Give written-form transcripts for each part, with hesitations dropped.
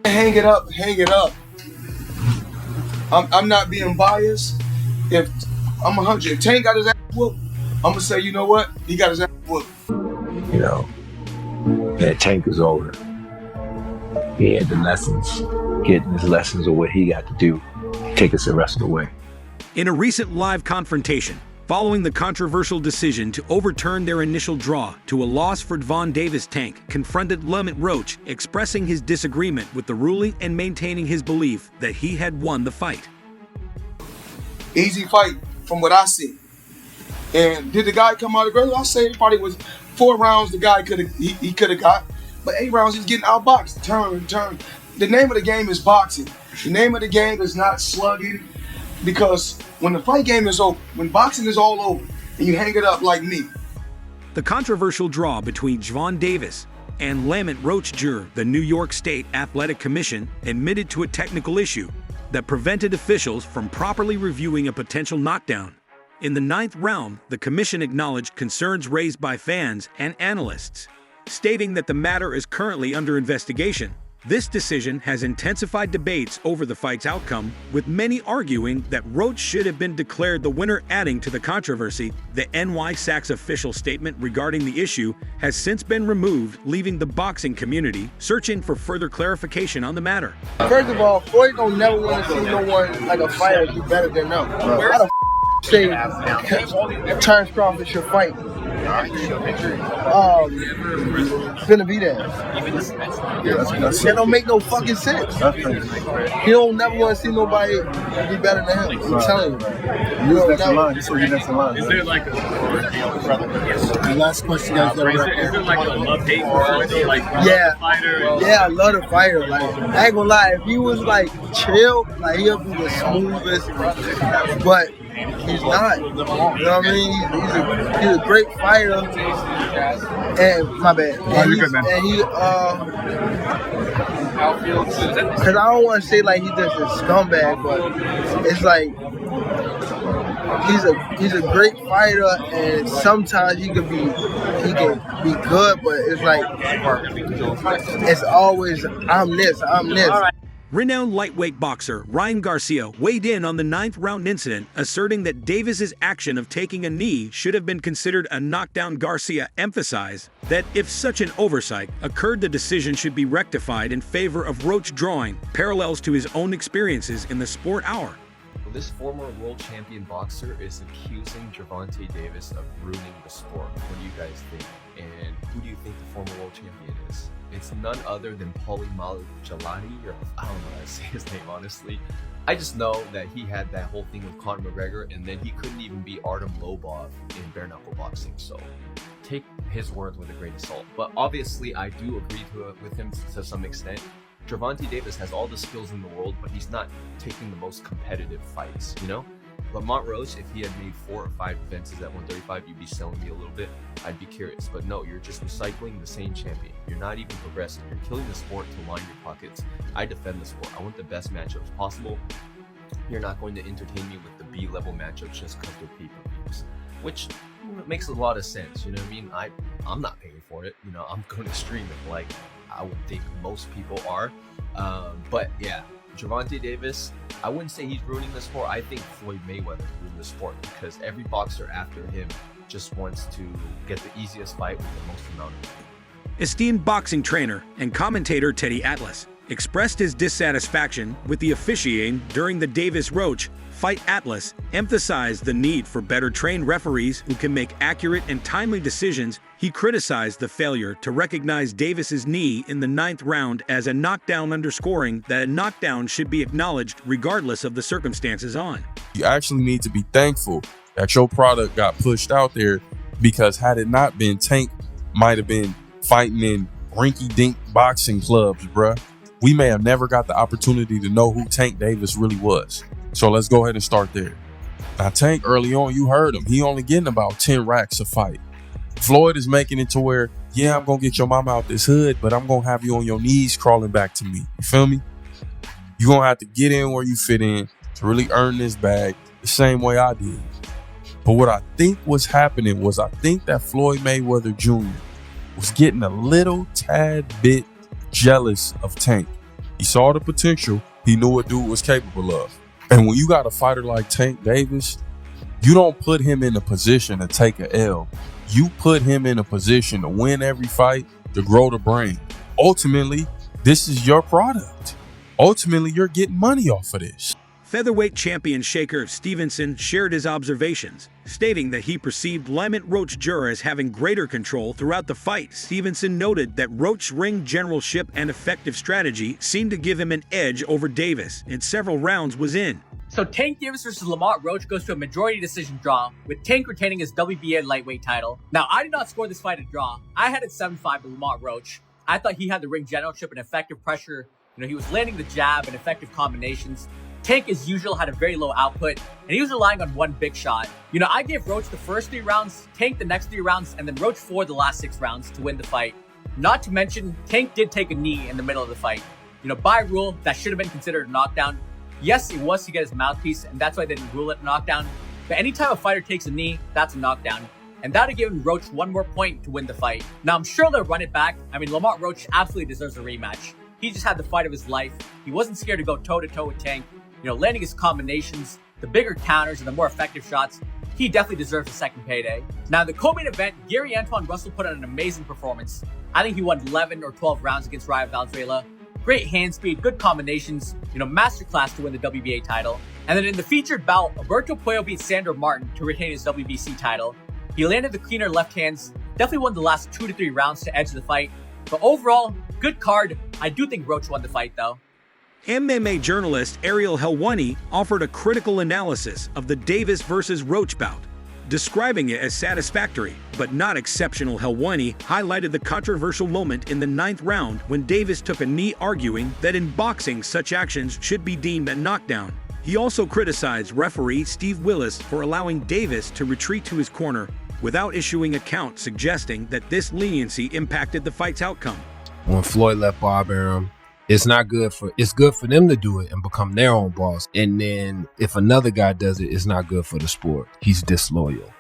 Hang it up, hang it up. I'm not being biased. If I'm 100, if Tank got his ass whooped, I'm gonna say, you know what? He got his ass whooped. You know, that Tank is older. He had the lessons, getting his lessons of what he got to do, take us the rest of the way. In a recent live confrontation, following the controversial decision to overturn their initial draw to a loss for Devon Davis, Tank confronted Davis Roach, expressing his disagreement with the ruling and maintaining his belief that he had won the fight. Easy fight from what I see. And did the guy come out aggressive? I say it probably was 4 rounds the guy could have got, but 8 rounds he's getting outboxed. Turn. The name of the game is boxing. The name of the game is not slugging, because when the fight game is over, when boxing is all over, and you hang it up like me. The controversial draw between Devon Davis and Davis Roach juror, the New York State Athletic Commission admitted to a technical issue that prevented officials from properly reviewing a potential knockdown. In the 9th round, the commission acknowledged concerns raised by fans and analysts, stating that the matter is currently under investigation. This decision has intensified debates over the fight's outcome, with many arguing that Roach should have been declared the winner. Adding to the controversy, the NYSAC's official statement regarding the issue has since been removed, leaving the boxing community searching for further clarification on the matter. First of all, Floyd don't never want to see no one like a fighter do better than them. How the say Terrence Crawford should fight? Finna be there. That don't make no fucking sense. He don't never want to see nobody be better than him. I'm telling you. You know, that's the line. That's what you next in line. Is there like a The last question, guys. Is there like a love-hate for like yeah, fighter? Yeah, I love the fighter. Like, I ain't gonna lie, if he was like chill, like he'll be the smoothest, but he's not. You know what I mean? He's a great fighter. And my bad. Cause I don't want to say like he's just a scumbag, but it's like he's a great fighter, and sometimes he can be good, but it's like it's always I'm this. Renowned lightweight boxer Ryan Garcia weighed in on the 9th round incident, asserting that Davis's action of taking a knee should have been considered a knockdown. Garcia emphasized that if such an oversight occurred, the decision should be rectified in favor of Roach, drawing parallels to his own experiences in the Sport Hour. This former world champion boxer is accusing Gervonta Davis of ruining the sport. What do you guys think? And who do you think the former world champion is? It's none other than Paulie Malignaggi, or I don't know how to say his name, honestly. I just know that he had that whole thing with Conor McGregor, and then he couldn't even beat Artem Lobov in bare knuckle boxing. So take his words with a grain of salt. But obviously, I do agree with him to some extent. Gervonta Davis has all the skills in the world, but he's not taking the most competitive fights, you know? Lamont Roach, if he had made 4 or 5 defenses at 135, you'd be selling me a little bit. I'd be curious. But no, you're just recycling the same champion. You're not even progressing. You're killing the sport to line your pockets. I defend the sport. I want the best matchups possible. You're not going to entertain me with the B-level matchups just because they're pay-per-views, which makes a lot of sense. You know what I mean? I'm not paying for it. You know, I'm going to stream it like I would think most people are. But yeah, Gervonta Davis, I wouldn't say he's ruining the sport. I think Floyd Mayweather ruined the sport, because every boxer after him just wants to get the easiest fight with the most amount of money. Esteemed boxing trainer and commentator Teddy Atlas expressed his dissatisfaction with the officiating during the Davis Roach fight. Atlas emphasized the need for better trained referees who can make accurate and timely decisions. He criticized the failure to recognize Davis's knee in the 9th round as a knockdown, underscoring that a knockdown should be acknowledged regardless of the circumstances on. You actually need to be thankful that your product got pushed out there, because had it not been, Tank might have been fighting in rinky-dink boxing clubs, bruh. We may have never got the opportunity to know who Tank Davis really was. So let's go ahead and start there. Now, Tank, early on, you heard him. He only getting about 10 racks a fight. Floyd is making it to where, yeah, I'm going to get your mama out this hood, but I'm going to have you on your knees crawling back to me. You feel me? You're going to have to get in where you fit in to really earn this bag the same way I did. But what I think was happening was, I think that Floyd Mayweather Jr. was getting a little tad bit jealous of Tank. He saw the potential. He knew what dude was capable of. And when you got a fighter like Tank Davis, you don't put him in a position to take a L. You put him in a position to win every fight, to grow the brand. Ultimately, this is your product. Ultimately, you're getting money off of this. Featherweight champion Shaker Stevenson shared his observations, stating that he perceived Lamont Roach Jr. as having greater control throughout the fight. Stevenson noted that Roach's ring generalship and effective strategy seemed to give him an edge over Davis, and several rounds was in. So Tank Davis versus Lamont Roach goes to a majority decision draw, with Tank retaining his WBA lightweight title. Now, I did not score this fight a draw. I had it 7-5 with Lamont Roach. I thought he had the ring generalship and effective pressure. He was landing the jab and effective combinations. Tank, as usual, had a very low output, and he was relying on one big shot. I gave Roach the first 3 rounds, Tank the next 3 rounds, and then Roach 4 the last 6 rounds to win the fight. Not to mention, Tank did take a knee in the middle of the fight. By rule, that should have been considered a knockdown. Yes, it was to get his mouthpiece, and that's why they didn't rule it a knockdown. But anytime a fighter takes a knee, that's a knockdown. And that would have given Roach 1 more point to win the fight. Now, I'm sure they'll run it back. Lamont Roach absolutely deserves a rematch. He just had the fight of his life. He wasn't scared to go toe-to-toe with Tank. Landing his combinations, the bigger counters, and the more effective shots. He definitely deserves a second payday. Now, in the co-main event, Gary Antoine Russell put on an amazing performance. I think he won 11 or 12 rounds against Ariel Helwani. Great hand speed, good combinations, masterclass to win the WBA title. And then in the featured bout, Alberto Puello beat Sandro Martin to retain his WBC title. He landed the cleaner left hands, definitely won the last 2 to 3 rounds to edge the fight. But overall, good card. I do think Roach won the fight though. MMA journalist Ariel Helwani offered a critical analysis of the Davis versus Roach bout, describing it as satisfactory but not exceptional. Helwani highlighted the controversial moment in the 9th round when Davis took a knee, arguing that in boxing such actions should be deemed a knockdown. He also criticized referee Steve Willis for allowing Davis to retreat to his corner without issuing a count, suggesting that this leniency impacted the fight's outcome. When Floyd left Bob Arum, it's good for them to do it and become their own boss. And then if another guy does it, it's not good for the sport. He's disloyal.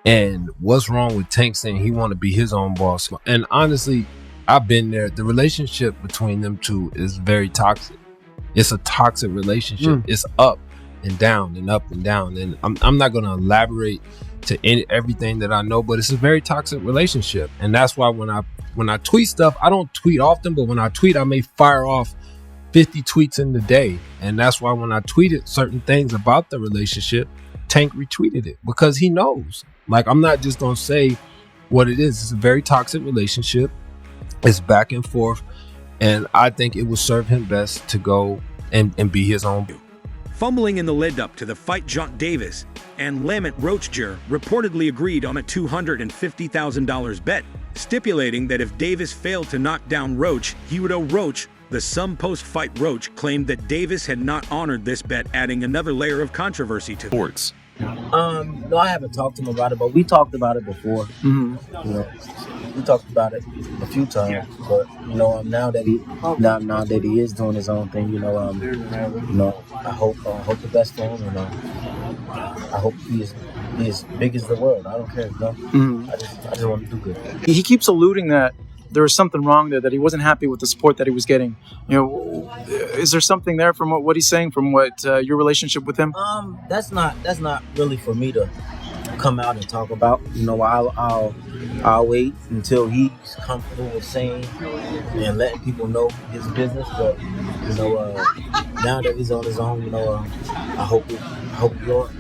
And what's wrong with Tank saying he want to be his own boss? And honestly, I've been there. The relationship between them two is very toxic. It's a toxic relationship. It's up and down and up and down. And I'm not going to elaborate to everything that I know, but it's a very toxic relationship. And that's why when I tweet stuff, I don't tweet often, but when I tweet, I may fire off 50 tweets in the day. And that's why when I tweeted certain things about the relationship, Tank retweeted it because he knows. I'm not just going to say what it is. It's a very toxic relationship. It's back and forth. And I think it would serve him best to go and be his own. Fumbling in the lead-up to the fight, John Davis and Lamont Roach Jr. reportedly agreed on a $250,000 bet, stipulating that if Davis failed to knock down Roach, he would owe Roach the sum. Post-fight, Roach claimed that Davis had not honored this bet, adding another layer of controversy to sports. No, I haven't talked to him about it, but we talked about it before. We talked about it a few times. But now that he is doing his own thing, I hope the best for him. I hope he is big as the world. I don't care. I just want to do good. He keeps alluding that there was something wrong there, that he wasn't happy with the support that he was getting. Is there something there from what he's saying, from what your relationship with him? That's not really for me to come out and talk about. I'll wait until he's comfortable with saying and letting people know his business. But now that he's on his own, I hope Lord.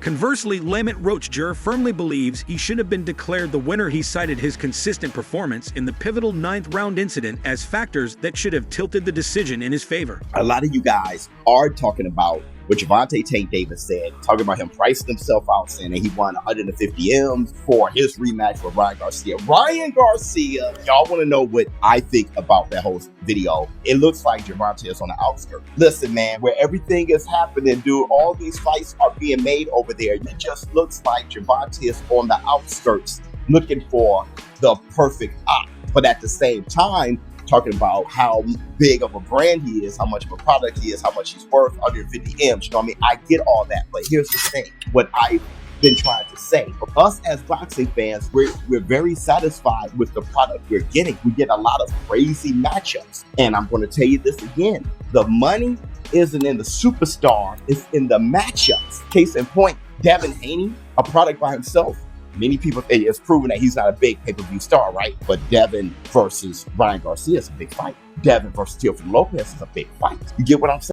Conversely, Lamont Roach Jr. firmly believes he should have been declared the winner. He cited his consistent performance in the pivotal 9th round incident as factors that should have tilted the decision in his favor. A lot of you guys are talking about what Gervonta Tank Davis said, talking about him pricing himself out, saying that he won 150 M's for his rematch with Ryan Garcia. Y'all want to know what I think about that whole video? It looks like Gervonta is on the outskirts. Listen, man, where everything is happening, dude, all these fights are being made over there. It just looks like Gervonta is on the outskirts looking for the perfect op. But at the same time, talking about how big of a brand he is, how much of a product he is, how much he's worth, under 50 M's. I get all that. But here's the thing. What I been trying to say. For us as boxing fans, we're very satisfied with the product we're getting. We get a lot of crazy matchups. And I'm going to tell you this again. The money isn't in the superstar, it's in the matchups. Case in point, Devin Haney, a product by himself. Many people, it's proven that he's not a big pay-per-view star, right? But Devin versus Ryan Garcia is a big fight. Devin versus Teofimo Lopez is a big fight. You get what I'm saying?